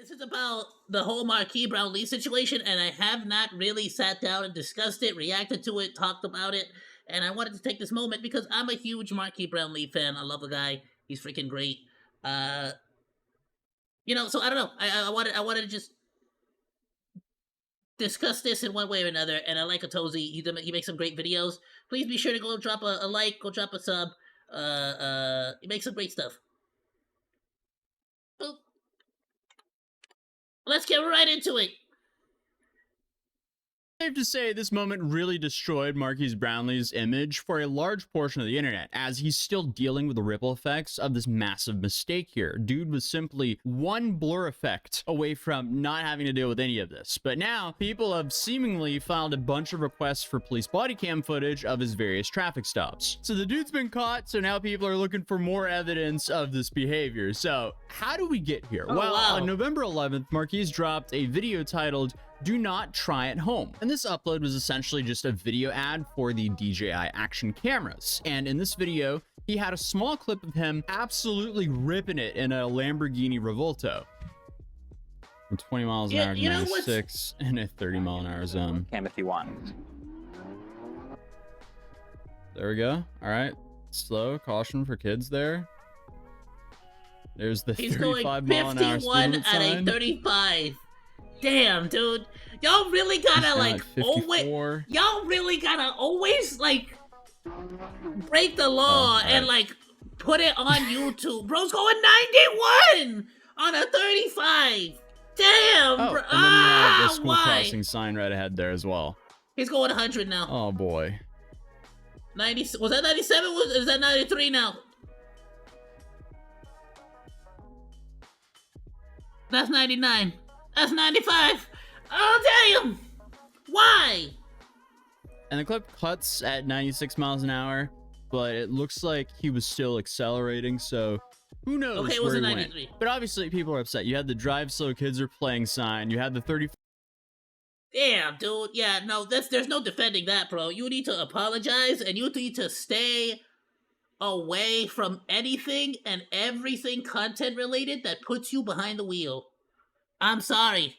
This is about the whole Marques Brownlee situation, and I have not really sat down and discussed it, reacted to it, talked about it, and I wanted to take this moment because I'm a huge Marques Brownlee fan. I love the guy; he's freaking great. Uh, so I don't know. I wanted to just discuss this in one way or another, and I like Atozy. He makes some great videos. Please be sure to go drop a like, go drop a sub. He makes some great stuff. Well, let's get right into it. Safe to say this moment really destroyed Marques Brownlee's image for a large portion of the internet, as he's still dealing with the ripple effects of this massive mistake here. Dude was simply one blur effect away from not having to deal with any of this. But now, people have seemingly filed a bunch of requests for police body cam footage of his various traffic stops. So the dude's been caught, so now people are looking for more evidence of this behavior. So, how do we get here? On November 11th, Marques dropped a video titled "Do Not Try at Home." And this upload was essentially just a video ad for the DJI action cameras. And in this video, he had a small clip of him absolutely ripping it in a Lamborghini Revolto. From 20 miles an hour to 96 in a 30-mile-an-hour zone. Cam if you want. There we go. All right. Slow. Caution for kids there. There's the 35-mile-an-hour speed limit sign. He's going 51 at a 35. Damn, dude. Y'all really gotta, like, always, like, break the law and, like, put it on YouTube. Bro's going 91 on a 35. Damn, bro. And then you have the school crossing sign right ahead there as well. He's going 100 now. Oh, boy. 90, was that 97? Is that 93 now? That's 99. That's 95. Oh, damn. Why? And the clip cuts at 96 miles an hour, but it looks like he was still accelerating, so who knows where he went. But obviously, people are upset. You had the drive slow, kids are playing sign. You had the 30. Damn, dude. Yeah, no, there's no defending that, bro. You need to apologize, and you need to stay away from anything and everything content-related that puts you behind the wheel. I'm sorry.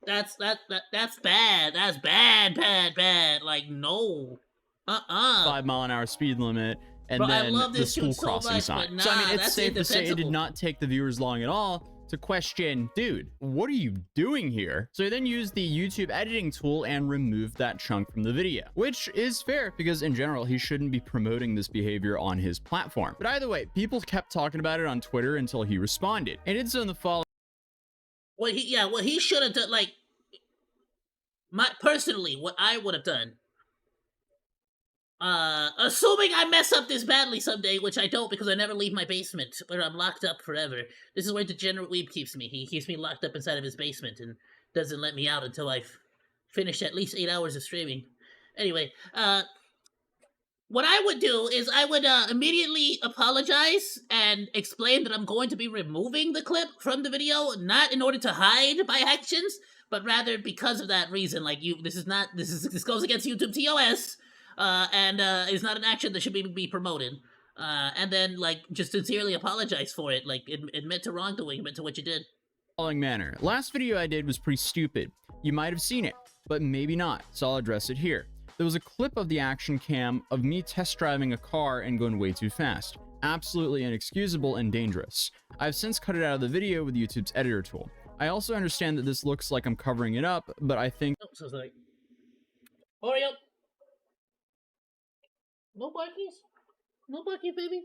That's bad. That's bad. Like, no. 5-mile-an-hour speed limit, and bro, then the school crossing sign. Nah, so, I mean, it's safe to say it did not take the viewers long at all to question, dude, what are you doing here? So he then used the YouTube editing tool and removed that chunk from the video, which is fair because in general, he shouldn't be promoting this behavior on his platform. But either way, people kept talking about it on Twitter until he responded, and it's in the following. What he should have done, like, personally, what I would have done, assuming I mess up this badly someday, which I don't because I never leave my basement, where I'm locked up forever. This is where Degenerate Weeb keeps me. He keeps me locked up inside of his basement and doesn't let me out until I've finished at least 8 hours of streaming. Anyway, what I would do is I would immediately apologize and explain that I'm going to be removing the clip from the video, not in order to hide my actions, but rather because of that reason. Like, this goes against YouTube TOS, and is not an action that should be promoted. And then, like, just sincerely apologize for it. Like, admit to wrongdoing, admit to what you did. Following manner. Last video I did was pretty stupid. You might have seen it, but maybe not, so I'll address it here. There was a clip of the action cam of me test driving a car and going way too fast. Absolutely inexcusable and dangerous. I've since cut it out of the video with YouTube's editor tool. I also understand that this looks like I'm covering it up, but I think... Oh, so sorry. Hurry up! No barkies? No barkies, baby?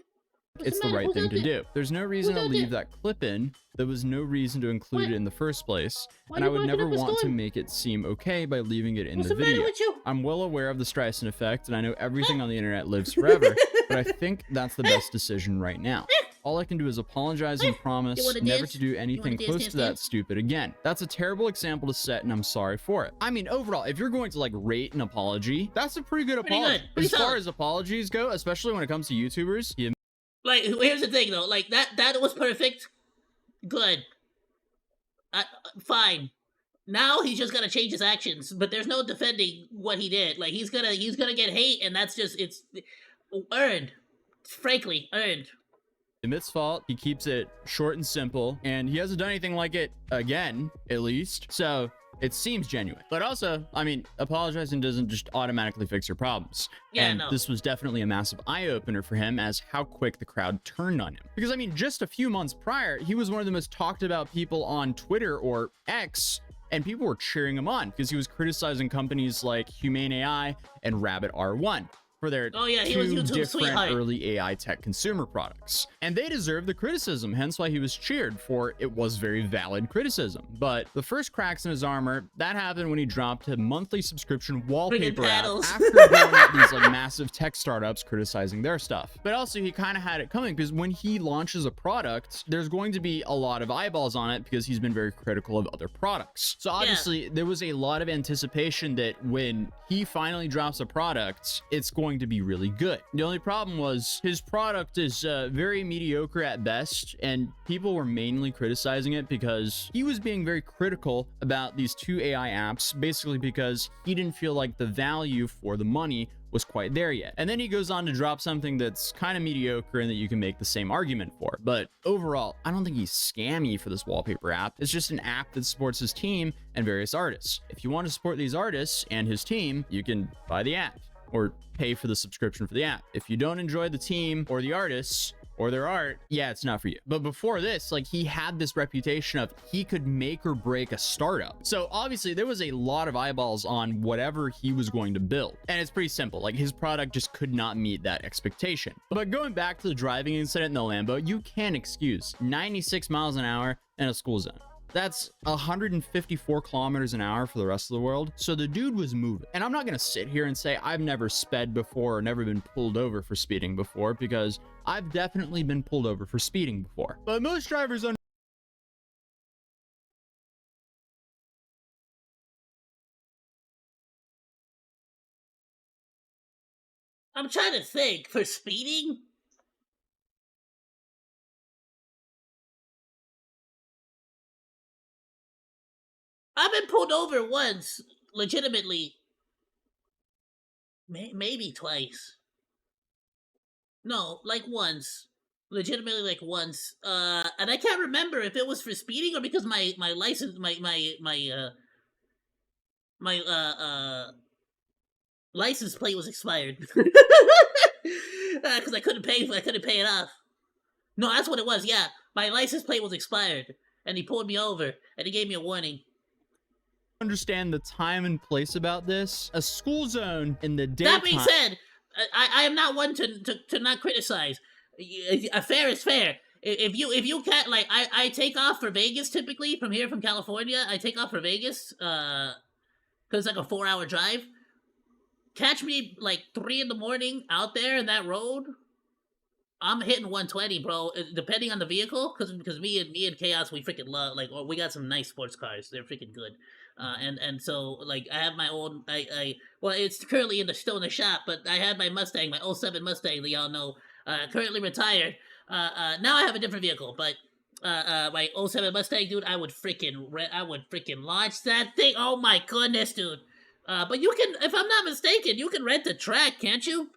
It's the right thing to do. There's no reason to leave that clip in. There was no reason to include it in the first place, and I would never want to make it seem okay by leaving it in the video. I'm well aware of the Streisand effect, and I know everything on the internet lives forever, but I think that's the best decision right now. All I can do is apologize and promise never to do anything close to that stupid again. That's a terrible example to set, and I'm sorry for it. I mean, overall, if you're going to, like, rate an apology, that's a pretty good apology. As far as apologies go, especially when it comes to YouTubers, like, here's the thing, though. Like, that was perfect. Good. Fine. Now he's just gonna change his actions, but there's no defending what he did. Like, he's gonna get hate, and that's just, it's earned. Frankly, earned. admits fault. He keeps it short and simple, and he hasn't done anything like it again, at least. So it seems genuine. But also, I mean, apologizing doesn't just automatically fix your problems. Yeah, and no. This was definitely a massive eye-opener for him as how quick the crowd turned on him. Because, I mean, just a few months prior, he was one of the most talked about people on Twitter or X, and people were cheering him on because he was criticizing companies like Humane AI and Rabbit R1 for their he was two YouTube's different sweetheart. early AI tech consumer products. And they deserve the criticism, hence why he was cheered, for it was very valid criticism. But the first cracks in his armor, that happened when he dropped a monthly subscription wallpaper app after blowing up these like massive tech startups criticizing their stuff. But also he kind of had it coming, because when he launches a product, there's going to be a lot of eyeballs on it because he's been very critical of other products. So obviously there was a lot of anticipation that when he finally drops a product, it's going to be really good. The only problem was his product is very mediocre at best, and people were mainly criticizing it because he was being very critical about these two AI apps, basically because he didn't feel like the value for the money was quite there yet. And then he goes on to drop something that's kind of mediocre and that you can make the same argument for. But overall, I don't think he's scammy for this wallpaper app. It's just an app that supports his team and various artists. If you want to support these artists and his team, you can buy the app or pay for the subscription for the app. If you don't enjoy the team or the artists or their art, yeah, it's not for you. But before this, like, he had this reputation of he could make or break a startup. So obviously there was a lot of eyeballs on whatever he was going to build. And it's pretty simple. Like, his product just could not meet that expectation. But going back to the driving incident in the Lambo, you can't excuse 96 miles an hour in a school zone. That's 154 kilometers an hour for the rest of the world. So the dude was moving. And I'm not going to sit here and say I've never sped before or never been pulled over for speeding before, because I've definitely been pulled over for speeding before. But most drivers I'm trying to think. For speeding? I've been pulled over once, legitimately. Maybe twice. No, like once. Legitimately, like once. And I can't remember if it was for speeding or because my license, my license plate was expired. Because I couldn't pay it off. No, that's what it was. Yeah, my license plate was expired, and he pulled me over, and he gave me a warning. understand the time and place about this. A school zone in the daytime. That being said, I am not one to not criticize. Fair is fair. If you can't, like, I take off for Vegas typically from here, from California. I take off for Vegas because it's like a 4-hour drive. Catch me like 3 in the morning out there in that road. I'm hitting 120, bro. Depending on the vehicle, because me and Chaos, we freaking love, like, we got some nice sports cars. They're freaking good. And so, like, I have my own. Well, it's currently still in the shop, but I had my Mustang, my '07 Mustang that y'all know, currently retired. Now I have a different vehicle, but my '07 Mustang, dude, I would freaking launch that thing. Oh my goodness, dude. But you can, if I'm not mistaken, you can rent a track, can't you?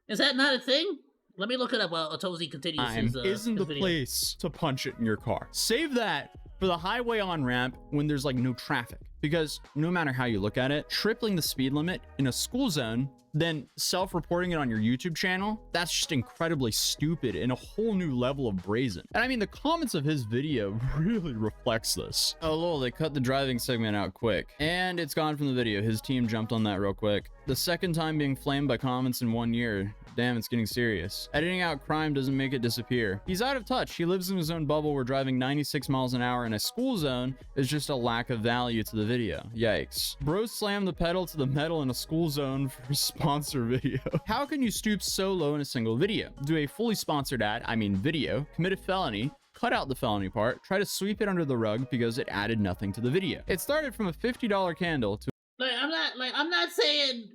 Is that not a thing? Let me look it up while Atozy continues his isn't his the video. place to punch it in your car. Save that for the highway on ramp when there's like no traffic, because no matter how you look at it, tripling the speed limit in a school zone, then self-reporting it on your YouTube channel, that's just incredibly stupid and a whole new level of brazen. And I mean, the comments of his video really reflects this. Oh lol, they cut the driving segment out quick, and it's gone from the video. His team jumped on that real quick. The second time being flamed by comments in 1 year. Damn, it's getting serious. Editing out crime doesn't make it disappear. He's out of touch. He lives in his own bubble where driving 96 miles an hour in a school zone is just a lack of value to the video. Yikes. Bro slammed the pedal to the metal in a school zone for a sponsor video. How can you stoop so low in a single video? Do a fully sponsored ad, I mean video, commit a felony, cut out the felony part, try to sweep it under the rug because it added nothing to the video. It started from a $50 candle to I'm not saying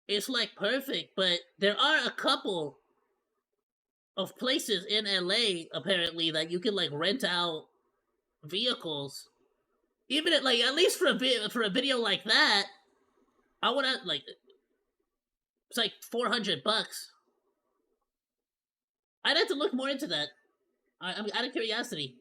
it's like perfect, but there are a couple of places in LA apparently that you can like rent out vehicles. Even at least for a video like that, I would have like It's like $400. I'd have to look more into that. I'm out of curiosity.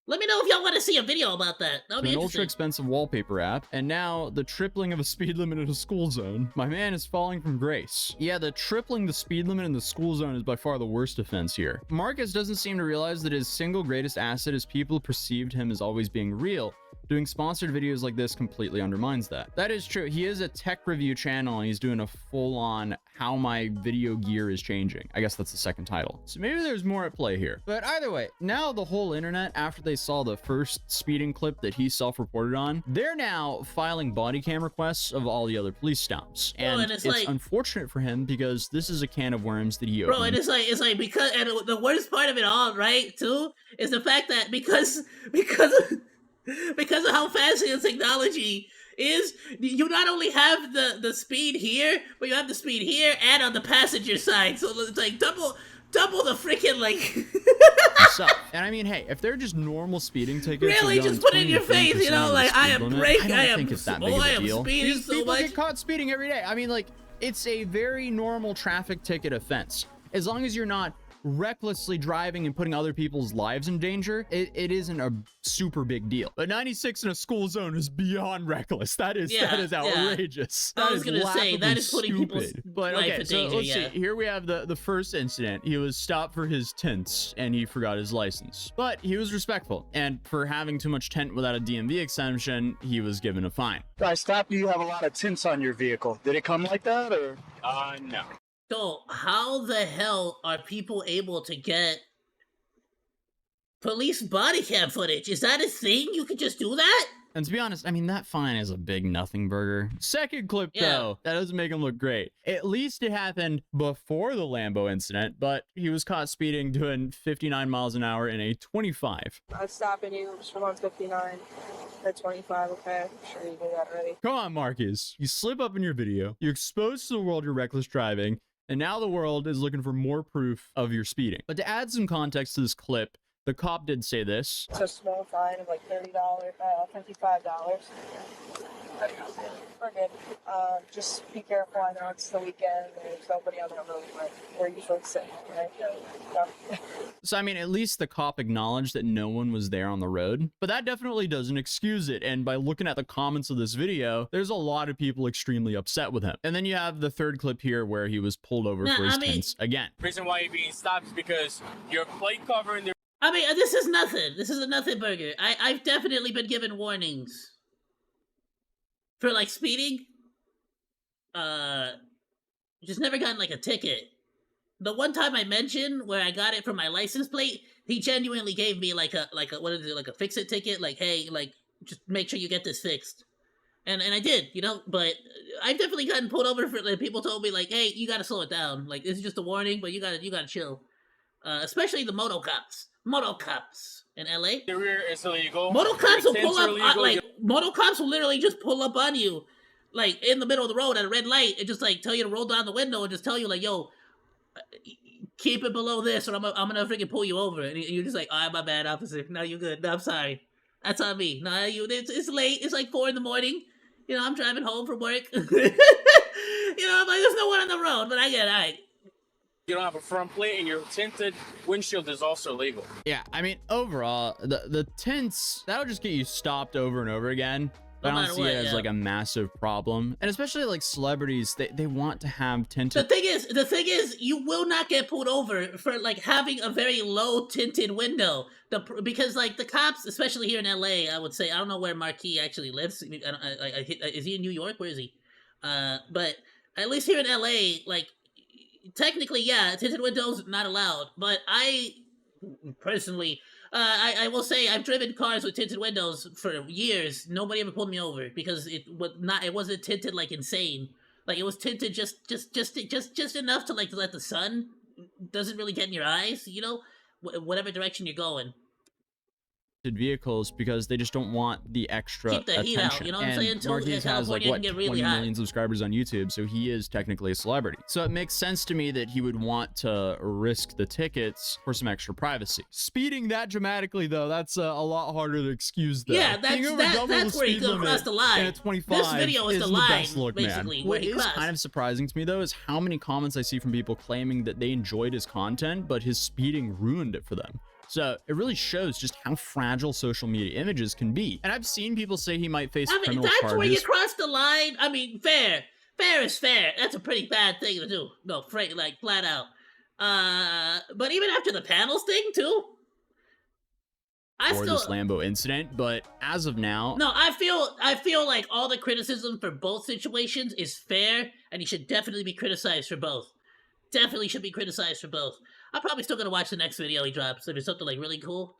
Let me know if y'all want to see a video about that. That'll be an interesting. ultra expensive wallpaper app, and now the tripling of a speed limit in a school zone. My man is falling from grace. Yeah, the tripling the speed limit in the school zone is by far the worst offense here. Marques doesn't seem to realize that his single greatest asset is people perceived him as always being real. Doing sponsored videos like this completely undermines that. That is true. He is a tech review channel and he's doing a full-on how my video gear is changing. I guess that's the second title. So maybe there's more at play here. But either way, now the whole internet, after they saw the first speeding clip that he self-reported on, they're now filing body cam requests of all the other police stomps. And, and it's like, unfortunate for him because this is a can of worms that he opened. Bro, and it's like because, and the worst part of it all, right, too, is the fact that because of how fancy the technology is, you not only have the speed here, but you have the speed here and on the passenger side. So it's like double the freaking like. And I mean, hey, if they're just normal speeding tickets, really just put it in your face, you know, like I am breaking, I am speeding so much. People get caught speeding every day. I mean, like, it's a very normal traffic ticket offense. As long as you're not recklessly driving and putting other people's lives in danger, it isn't a super big deal. But 96 in a school zone is beyond reckless. That is outrageous. I was gonna say that is putting people's life in danger. Let's see. Here we have the first incident. He was stopped for his tints and he forgot his license, but he was respectful. And for having too much tint without a DMV exemption, he was given a fine. I stopped you. You have a lot of tints on your vehicle. Did it come like that or? No. So, how the hell are people able to get police body cam footage? Is that a thing? You could just do that? And to be honest, I mean, that fine is a big nothing burger. Second clip, though, that doesn't make him look great. At least it happened before the Lambo incident, but he was caught speeding doing 59 miles an hour in a 25. I'm stopping you just from 59 at 25, okay? I'm sure you knew that already. Come on, Marques. You slip up in your video, you expose to the world your reckless driving, and now the world is looking for more proof of your speeding. But to add some context to this clip, the cop did say this. It's a small fine of like $30, $55. We're good. Just be careful. I know it's the weekend and there's nobody on the road, but we're usually sitting, right? So, I mean, at least the cop acknowledged that no one was there on the road, but that definitely doesn't excuse it. And by looking at the comments of this video, there's a lot of people extremely upset with him. And then you have the third clip here where he was pulled over for his tints again. The reason why you're being stopped is because your plate cover and I mean, this is nothing. This is a nothing burger. I've definitely been given warnings for like speeding. Just never gotten like a ticket. The one time I mentioned where I got it from my license plate, he genuinely gave me like a what is it, like a fix-it ticket, like, hey, like, just make sure you get this fixed. And I did, you know, but I've definitely gotten pulled over for, like, people told me, like, hey, you gotta slow it down. Like, this is just a warning, but you gotta chill. Especially the moto cops. Moto cops in LA. The rear is illegal. Moto cops will pull up, moto cops will literally just pull up on you, like, in the middle of the road at a red light and just, like, tell you to roll down the window and just tell you, like, yo, keep it below this or I'm gonna freaking pull you over. And you're just like, oh, my bad, officer. No, you're good. No, I'm sorry. That's on me. No, it's late. It's like 4 a.m. You know, I'm driving home from work. You know, I'm like, there's no one on the road, but I get it. All right. You don't have a front plate and your tinted windshield is also legal. Yeah, I mean, overall, the tints, that'll just get you stopped over and over again. I don't see it as like a massive problem. And especially like celebrities, they want to have tinted. The thing is, you will not get pulled over for like having a very low tinted window. Because like the cops, especially here in LA, I would say, I don't know where Marques actually lives. Is he in New York? Where is he? But at least here in LA, like, technically, yeah, tinted windows not allowed. But I personally, I will say I've driven cars with tinted windows for years. Nobody ever pulled me over because it wasn't tinted like insane. Like, it was tinted just enough to like to let the sun doesn't really get in your eyes, you know, whatever direction you're going. vehicles because they just don't want the extra Keep the heat attention. out, you know what I'm And saying? Until Marques has like California what can get 20 really hot. million subscribers on YouTube, so he is technically a celebrity. So it makes sense to me that he would want to risk the tickets for some extra privacy. Speeding that dramatically though, that's a lot harder to excuse though. Yeah, Being over double that's the where he speed could limit cross the line. at 25 This video is the the line, best look, basically, man. where What he is crossed. kind of surprising to me though is how many comments I see from people claiming that they enjoyed his content, but his speeding ruined it for them. So it really shows just how fragile social media images can be. And I've seen people say he might face I mean, criminal that's charges. where you cross the line. I mean, fair. Fair is fair. That's a pretty bad thing to do. No, like flat out. But even after the panels thing too, for this Lambo incident, but as of now, no, I feel like all the criticism for both situations is fair, and he should definitely be criticized for both. Definitely should be criticized for both. I'm probably still gonna watch the next video he drops if it's something like really cool.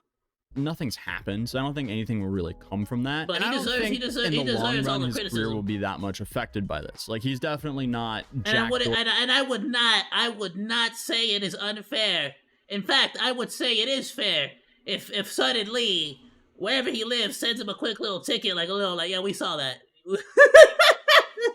nothing's happened, so I don't think anything will really come from that. But and he I don't deserves- think he deserves- in he the long deserves all run the his career criticism. will be that much affected by this. Like, he's definitely not And Jack I would not say it is unfair. In fact, I would say it is fair if suddenly wherever he lives sends him a quick little ticket, like a little, like, yeah, we saw that.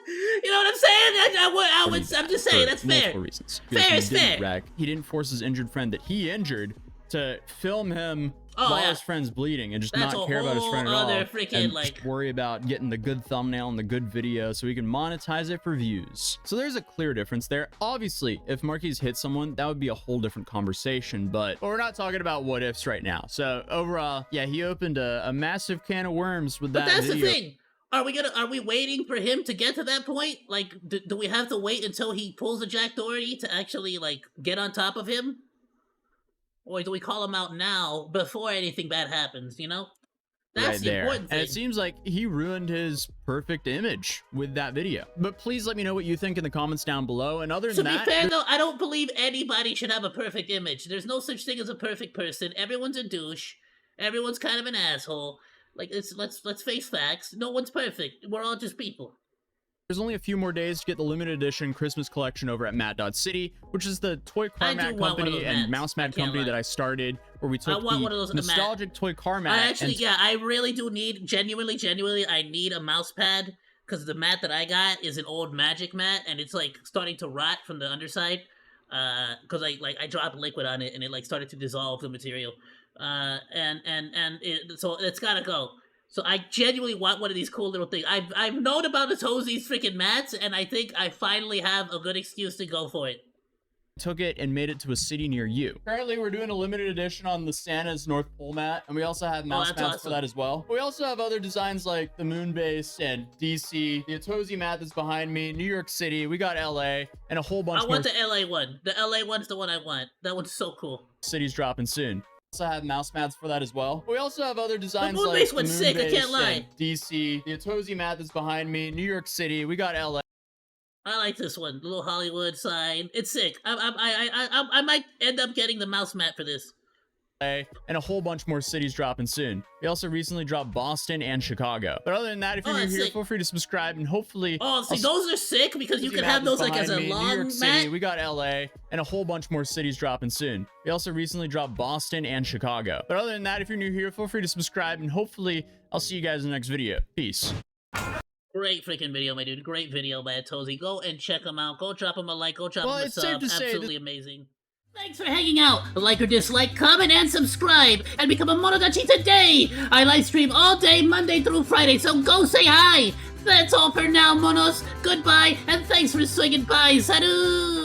You know what I'm saying? I'm just saying that's fair. multiple reasons. Fair Because is he didn't fair. wreck. He didn't force his injured friend that he injured to film him Oh, while yeah. his friend's bleeding and just That's not a care about his friend at whole all. other freaking, And like- just worry about getting the good thumbnail and the good video so he can monetize it for views. So there's a clear difference there. Obviously, if Marques hit someone, that would be a whole different conversation, but we're not talking about what ifs right now. So overall, yeah, he opened a massive can of worms with But that that's video. the thing. Are we waiting for him to get to that point? Like, do we have to wait until he pulls a Jack Doherty to actually, like, get on top of him? Or do we call him out now before anything bad happens, you know? That's Right the there. important thing. And it seems like he ruined his perfect image with that video. But please let me know what you think in the comments down below. And other To than be that, fair, though, I don't believe anybody should have a perfect image. There's no such thing as a perfect person. Everyone's a douche. Everyone's kind of an asshole. Like, let's face facts. No one's perfect. We're all just people. there's only a few more days to get the limited edition Christmas collection over at Matt.City, which is the toy car I do mat want one of company those and mats. mouse I mat can't company lie. that I started, where we took want the one of those nostalgic toy car mat. I actually, and yeah, I really do need, genuinely, I need a mouse pad, because the mat that I got is an old magic mat, and it's, like, starting to rot from the underside, because I dropped liquid on it, and it, like, started to dissolve the material, so it's gotta go. So I genuinely want one of these cool little things. I've known about Atozy's freaking mats, and I think I finally have a good excuse to go for it. took it and made it to a city near you. Currently, we're doing a limited edition on the Santa's North Pole mat, and we also have mouse that's mats for awesome. that as well. We also have other designs like the Moon Base and DC, the Atozy mat that's behind me, New York City, we got LA, and a whole bunch I more want the LA one. The LA one's the one I want. That one's so cool. cities dropping soon. Also have mouse mats for that as well. We also have other designs Moon like Base the one's Moon sick, I Base can't lie. and DC, the Atozy mat that's behind me, New York City, we got LA. I like this one. The little Hollywood sign. It's sick. I might end up getting the mouse mat for this. And a whole bunch more cities dropping soon. We also recently dropped Boston and Chicago. But other than that, if you're new that's here, sick. feel free to subscribe and hopefully Oh, see, I'll those are sick because you Atozy can mat have is those like as a behind me, New long York City, mat. we got LA, and a whole bunch more cities dropping soon. We also recently dropped Boston and Chicago. But other than that, if you're new here, feel free to subscribe and hopefully I'll see you guys in the next video. Peace. Great freaking video, my dude. Great video by Atozy. Go and check them out. Go drop them a like. Go drop Well, them a it's safe sub. to say Absolutely amazing. Thanks for hanging out. Like or dislike, comment, and subscribe. And become a Monodachi today. I live stream all day, Monday through Friday, so go say hi. That's all for now, Monos. Goodbye, and thanks for swinging by. Salut!